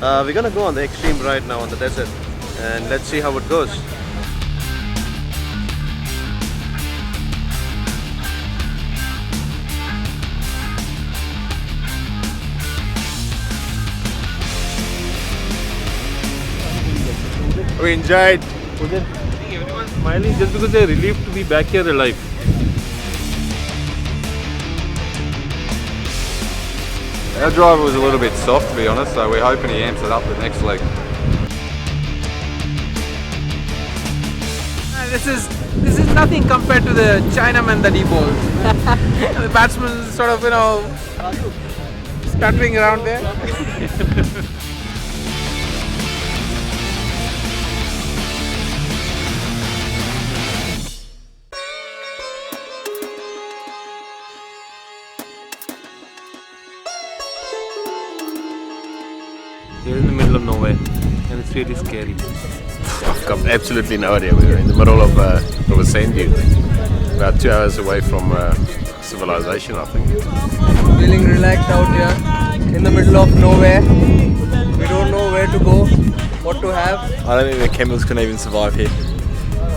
We're gonna go on the extreme ride now on the desert, and let's see how it goes. We enjoyed. Everyone's smiling just because they're relieved to be back here alive. Our driver was a little bit soft, to be honest, so we're hoping he amps it up the next leg. This is nothing compared to the Chinaman that he bowled. The batsman sort of, stuttering around there. You're in the middle of nowhere, and it's really scary. I've got absolutely no idea. We're in the middle of a sand dune, about 2 hours away from civilization, I think. Feeling relaxed out here, in the middle of nowhere. We don't know where to go, what to have. I don't think the camels can even survive here.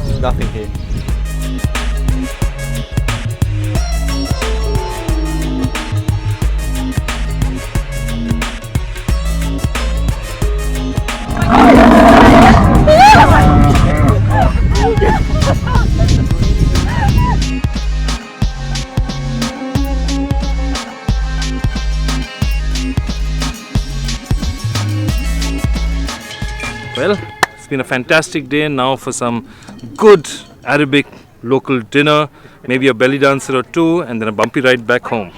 There's nothing here. Well, it's been a fantastic day now for some good Arabic local dinner, maybe a belly dancer or two, and then a bumpy ride back home.